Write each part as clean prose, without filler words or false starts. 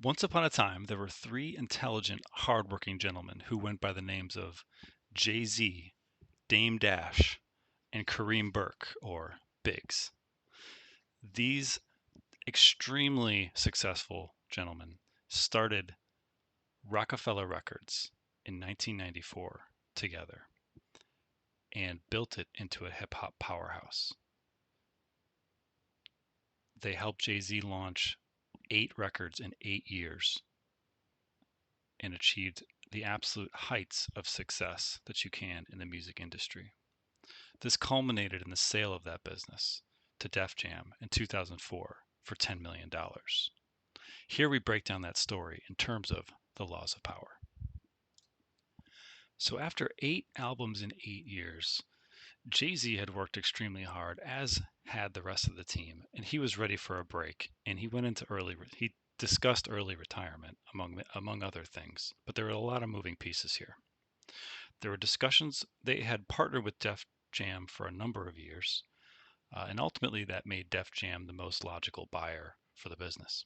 Once upon a time, there were three intelligent, hardworking gentlemen who went by the names of Jay-Z, Dame Dash, and Kareem Burke, or Biggs. These extremely successful gentlemen started Roc-A-Fella Records in 1994 together and built it into a hip hop powerhouse. They helped Jay-Z launch 8 records in 8 years and achieved the absolute heights of success that you can in the music industry. This culminated in the sale of that business to Def Jam in 2004 for $10 million. Here we break down that story in terms of the laws of power. So after 8 albums in 8 years, Jay-Z had worked extremely hard, as had the rest of the team, and he was ready for a break. And he went into he discussed early retirement among other things. But there were a lot of moving pieces here. There were discussions. They had partnered with Def Jam for a number of years, and ultimately that made Def Jam the most logical buyer for the business.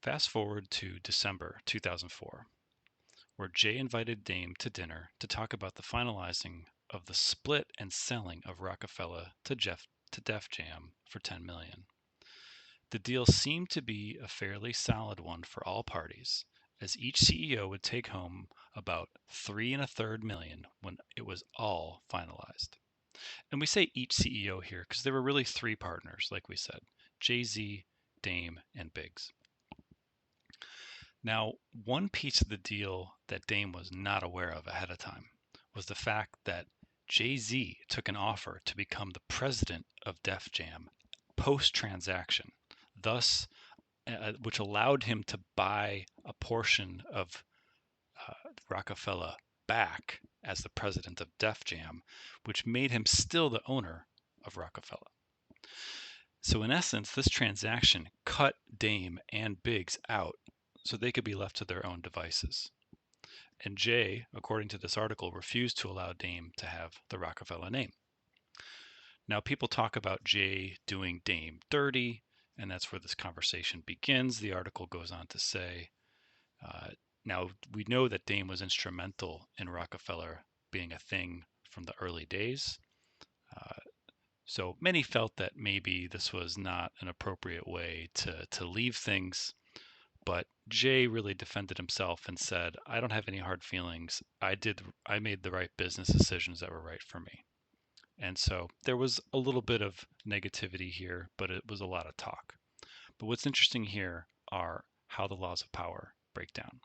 Fast forward to December 2004, where Jay invited Dame to dinner to talk about the finalizing of the split and selling of Roc-A-Fella to Def Jam for $10 million. The deal seemed to be a fairly solid one for all parties, as each CEO would take home about 3.33 million when it was all finalized. And we say each CEO here because there were really three partners, like we said: Jay-Z, Dame, and Biggs. Now, one piece of the deal that Dame was not aware of ahead of time was the fact that Jay-Z took an offer to become the president of Def Jam post-transaction, thus, which allowed him to buy a portion of Roc-A-Fella back as the president of Def Jam, which made him still the owner of Roc-A-Fella. So in essence, this transaction cut Dame and Biggs out so they could be left to their own devices. And Jay, according to this article, refused to allow Dame to have the Roc-A-Fella name. Now, people talk about Jay doing Dame dirty, and that's where this conversation begins. The article goes on to say, now we know that Dame was instrumental in Roc-A-Fella being a thing from the early days. So many felt that maybe this was not an appropriate way to leave things. But Jay really defended himself and said, I don't have any hard feelings. I made the right business decisions that were right for me. And so there was a little bit of negativity here, but it was a lot of talk. But what's interesting here are how the laws of power break down.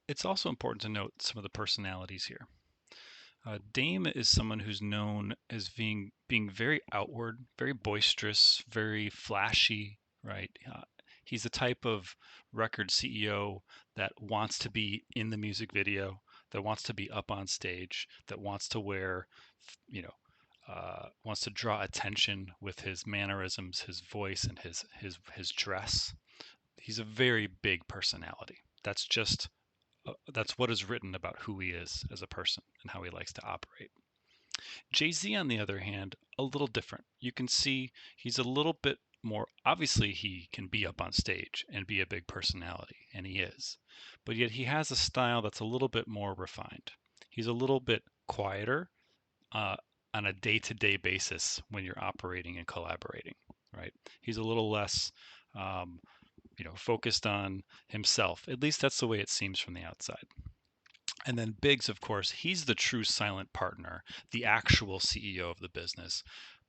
It's also important to note some of the personalities here. Dame is someone who's known as being very outward, very boisterous, very flashy, right? He's the type of record CEO that wants to be in the music video, that wants to be up on stage, that wants to wear, wants to draw attention with his mannerisms, his voice, and his dress. He's a very big personality. That's what is written about who he is as a person and how he likes to operate. Jay-Z, on the other hand, a little different. You can see he's a little bit more, obviously he can be up on stage and be a big personality, and he is. But yet he has a style that's a little bit more refined. He's a little bit quieter uh, on a day-to-day basis when you're operating and collaborating, right? He's a little less um, focused on himself. At least that's the way it seems from the outside. And then Biggs, of course, he's the true silent partner, the actual CEO of the business,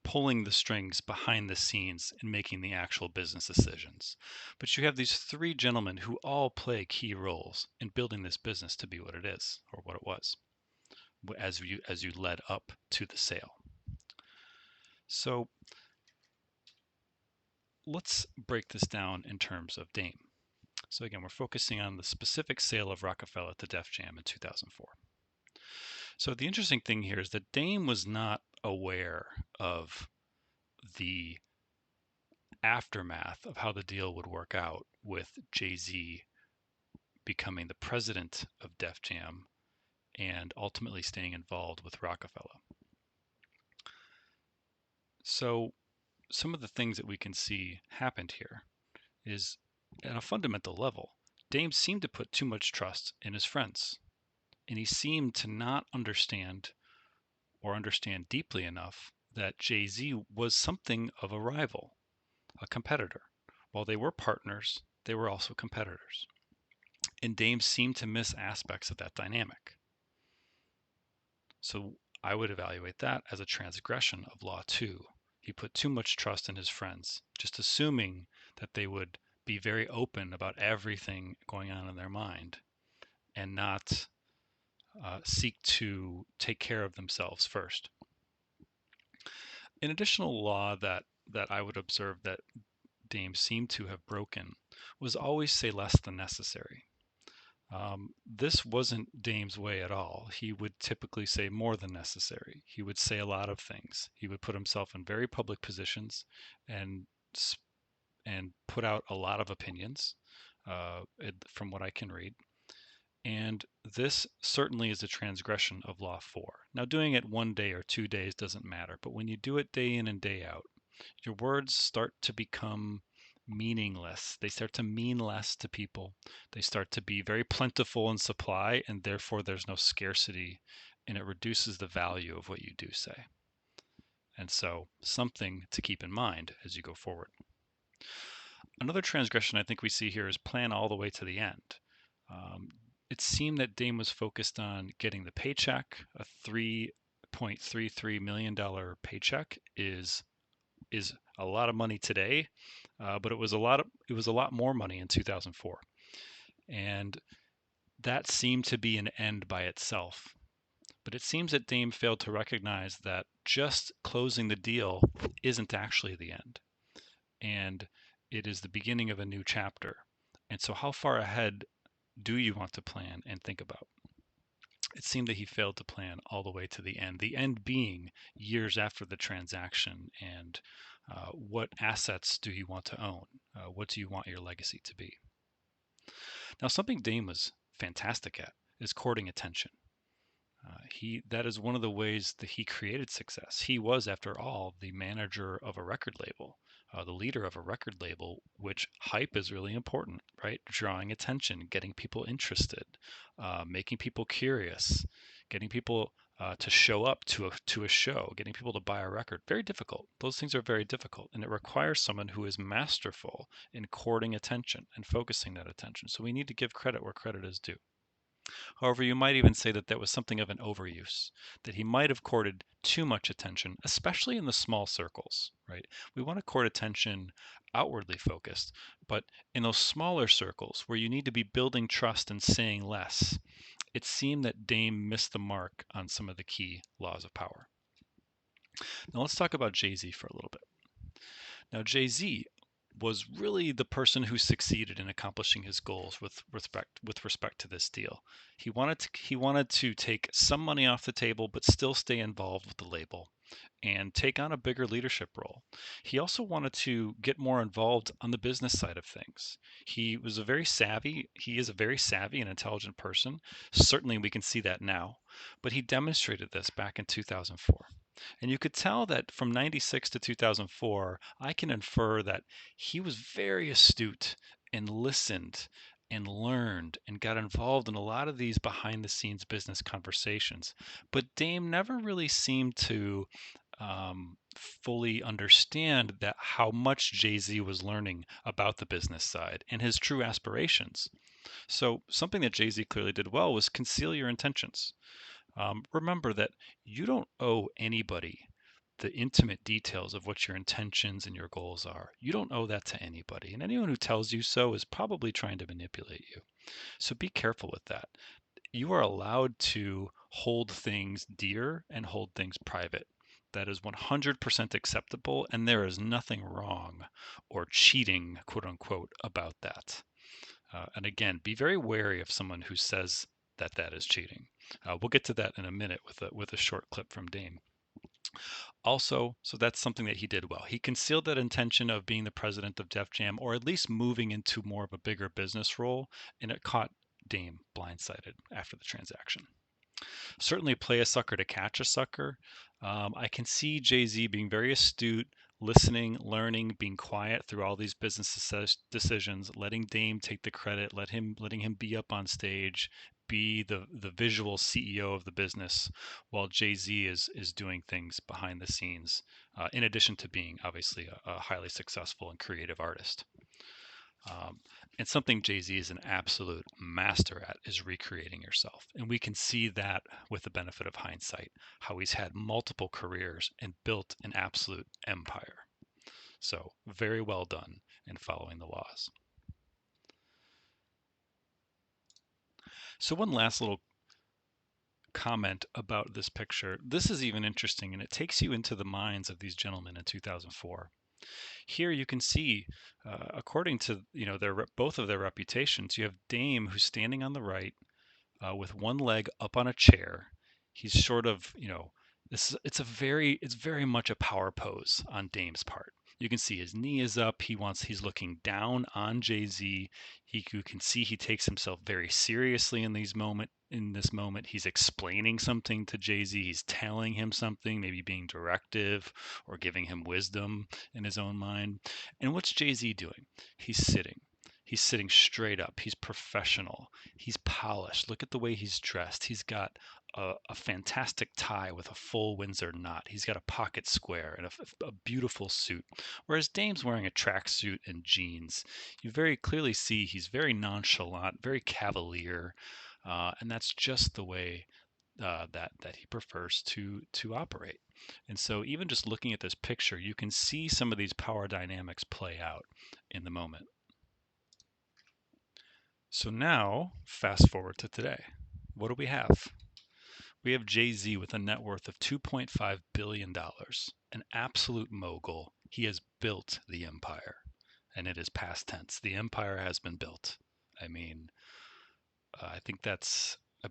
pulling the strings behind the scenes and making the actual business decisions. But you have these three gentlemen who all play key roles in building this business to be what it is, or what it was, as you led up to the sale. So let's break this down in terms of Dame. So again, we're focusing on the specific sale of Roc-A-Fella to Def Jam in 2004. So the interesting thing here is that Dame was not aware of the aftermath of how the deal would work out with Jay-Z becoming the president of Def Jam and ultimately staying involved with Roc-A-Fella. So some of the things that we can see happened here is, at a fundamental level, Dame seemed to put too much trust in his friends, and he seemed to not understand or understand deeply enough that Jay-Z was something of a rival, a competitor. While they were partners, they were also competitors. And Dame seemed to miss aspects of that dynamic. So I would evaluate that as a transgression of Law 2. He put too much trust in his friends, just assuming that they would be very open about everything going on in their mind and not seek to take care of themselves first. An additional law that I would observe that Dame seemed to have broken was always say less than necessary. This wasn't Dame's way at all. He would typically say more than necessary. He would say a lot of things. He would put himself in very public positions and and put out a lot of opinions, from what I can read. And this certainly is a transgression of Law 4. Now, doing it 1 day or 2 days doesn't matter, but when you do it day in and day out, your words start to become meaningless. They start to mean less to people. They start to be very plentiful in supply, and therefore there's no scarcity, and it reduces the value of what you do say. And so, something to keep in mind as you go forward. Another transgression I think we see here is plan all the way to the end. Um, it seemed that Dame was focused on getting the paycheck. A $3.33 million paycheck is a lot of money today, but it was a lot more money in 2004, and that seemed to be an end by itself. But it seems that Dame failed to recognize that just closing the deal isn't actually the end, and it is the beginning of a new chapter. And so, how far ahead do you want to plan and think about? It seemed that he failed to plan all the way to the end being years after the transaction, and what assets do you want to own? What do you want your legacy to be? Now, something Dame was fantastic at is courting attention. That is one of the ways that he created success. He was, after all, the manager of a record label, the leader of a record label, which hype is really important, right? Drawing attention, getting people interested, making people curious, getting people to show up to a show, getting people to buy a record. Very difficult. Those things are very difficult, and it requires someone who is masterful in courting attention and focusing that attention. So we need to give credit where credit is due. However, you might even say that that was something of an overuse, that he might have courted too much attention, especially in the small circles, right? We want to court attention outwardly focused, but in those smaller circles where you need to be building trust and saying less, it seemed that Dame missed the mark on some of the key laws of power. Now let's talk about Jay-Z for a little bit. Now, Jay-Z was really the person who succeeded in accomplishing his goals with respect to this deal. He wanted to take some money off the table but still stay involved with the label and take on a bigger leadership role. He also wanted to get more involved on the business side of things. He is a very savvy and intelligent person. Certainly we can see that now, but he demonstrated this back in 2004. And you could tell that from 96 to 2004, I can infer that he was very astute and listened and learned and got involved in a lot of these behind the scenes business conversations. But Dame never really seemed to fully understand that how much Jay-Z was learning about the business side and his true aspirations. So something that Jay-Z clearly did well was conceal your intentions. Remember that you don't owe anybody the intimate details of what your intentions and your goals are. You don't owe that to anybody. And anyone who tells you so is probably trying to manipulate you. So be careful with that. You are allowed to hold things dear and hold things private. That is 100% acceptable, and there is nothing wrong or cheating, quote unquote, about that. And again, be very wary of someone who says that that is cheating. We'll get to that in a minute with a short clip from Dame. Also, so that's something that he did well. He concealed that intention of being the president of Def Jam, or at least moving into more of a bigger business role, and it caught Dame blindsided after the transaction. Certainly play a sucker to catch a sucker. I can see Jay-Z being very astute, listening, learning, being quiet through all these business decisions, letting Dame take the credit, letting him be up on stage, be the visual CEO of the business, while Jay-Z is doing things behind the scenes, in addition to being obviously a highly successful and creative artist. Um, and something Jay-Z is an absolute master at is recreating yourself. And we can see that with the benefit of hindsight, how he's had multiple careers and built an absolute empire. So very well done in following the laws. So one last little comment about this picture. This is even interesting, and it takes you into the minds of these gentlemen in 2004. Here you can see, according to both of their reputations, you have Dame who's standing on the right with one leg up on a chair. He's sort of, it's very much a power pose on Dame's part. You can see his knee is up. He's looking down on Jay-Z. You can see he takes himself very seriously in this moment. He's explaining something to Jay-Z. He's telling him something, maybe being directive or giving him wisdom in his own mind. And what's Jay-Z doing? He's sitting. He's sitting straight up. He's professional. He's polished. Look at the way he's dressed. He's got a fantastic tie with a full Windsor knot. He's got a pocket square and a beautiful suit. Whereas Dame's wearing a tracksuit and jeans. You very clearly see he's very nonchalant, very cavalier, and that's just the way that he prefers to operate. And so, even just looking at this picture, you can see some of these power dynamics play out in the moment. So now, fast forward to today. What do we have? We have Jay-Z with a net worth of $2.5 billion, an absolute mogul. He has built the empire, and it is past tense. The empire has been built. I mean, I believe that's I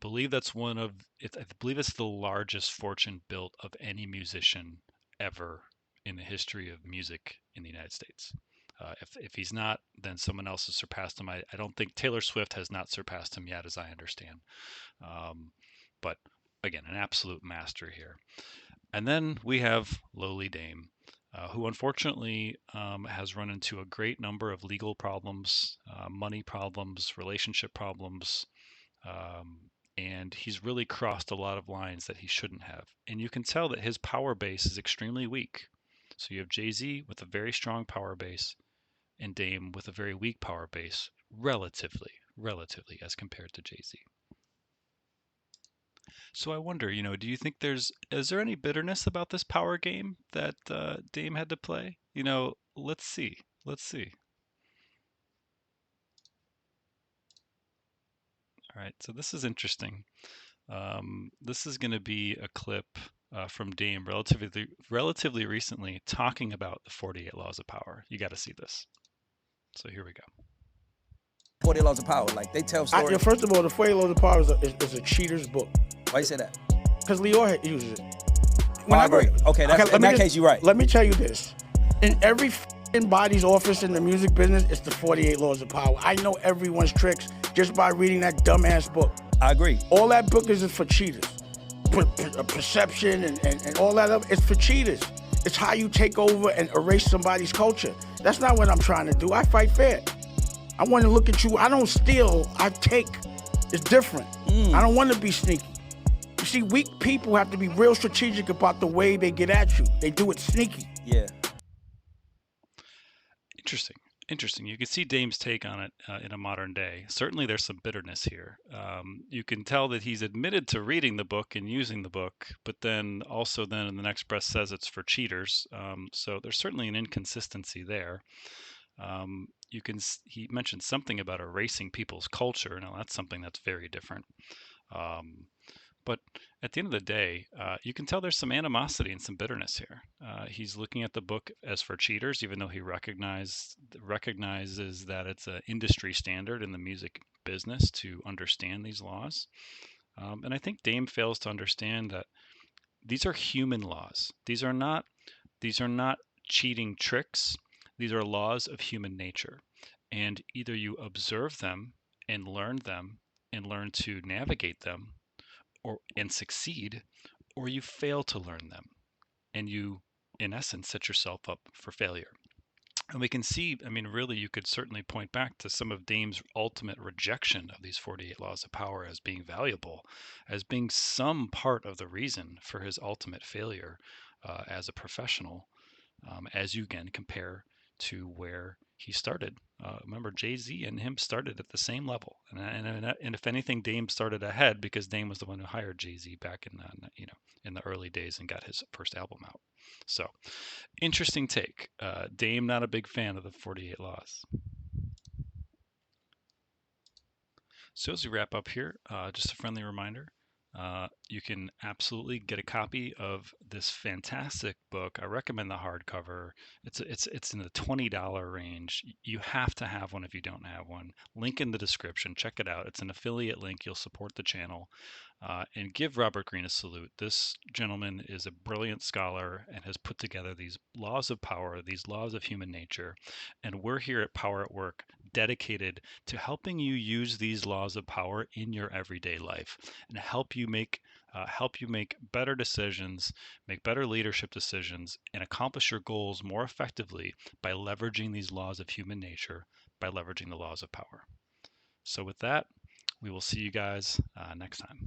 believe it's the largest fortune built of any musician ever in the history of music in the United States. If he's not, then someone else has surpassed him. I don't think Taylor Swift has not surpassed him yet, as I understand. But again, an absolute master here. And then we have Lowly Dame, who unfortunately has run into a great number of legal problems, money problems, relationship problems, um, and he's really crossed a lot of lines that he shouldn't have. And you can tell that his power base is extremely weak. So you have Jay-Z with a very strong power base, and Dame with a very weak power base, relatively as compared to Jay-Z. So I wonder, do you think is there any bitterness about this power game that Dame had to play? Let's see. Let's see. All right, so this is interesting. This is going to be a clip from Dame relatively recently talking about the 48 Laws of Power. You got to see this. So here we go. 48 Laws of Power, like they tell stories. First of all, the 48 Laws of Power is a cheater's book. Why you say that? Because Lior uses it. I agree. Okay, in that case, you're right. Let me tell you this. In every body's office in the music business, it's the 48 Laws of Power. I know everyone's tricks just by reading that dumbass book. I agree. All that book is for cheaters. Perception and all that other, it's for cheaters. It's how you take over and erase somebody's culture. That's not what I'm trying to do. I fight fair. I want to look at you. I don't steal, I take. It's different. I don't want to be sneaky. You see, weak people have to be real strategic about the way they get at you. They do it sneaky. Yeah. Interesting. You can see Dame's take on it in a modern day. Certainly there's some bitterness here. You can tell that he's admitted to reading the book and using the book, but then also then in the next breath says it's for cheaters. So there's certainly an inconsistency there. He mentioned something about erasing people's culture. Now that's something that's very different. But at the end of the day, you can tell there's some animosity and some bitterness here. He's looking at the book as for cheaters, even though he recognizes that it's an industry standard in the music business to understand these laws. And I think Dame fails to understand that these are human laws. These are not cheating tricks. These are laws of human nature. And either you observe them and learn to navigate them, and succeed, or you fail to learn them and you in essence, set yourself up for failure. And we can see, I mean, really, you could certainly point back to some of Dame's ultimate rejection of these 48 laws of power as being valuable, as being some part of the reason for his ultimate failure as a professional, as you again compare to where he started. Remember, Jay-Z and him started at the same level, and if anything, Dame started ahead because Dame was the one who hired Jay-Z back in in the early days and got his first album out. So, interesting take. Dame not a big fan of the 48 Laws. So as we wrap up here, just a friendly reminder. You can absolutely get a copy of this fantastic book. I recommend the hardcover. It's in the $20 range. You have to have one if you don't have one. Link in the description. Check it out. It's an affiliate link. You'll support the channel. And give Robert Greene a salute. This gentleman is a brilliant scholar and has put together these laws of power, these laws of human nature. And we're here at Power at Work dedicated to helping you use these laws of power in your everyday life and help you make better decisions, make better leadership decisions, and accomplish your goals more effectively by leveraging these laws of human nature, by leveraging the laws of power. So with that, we will see you guys next time.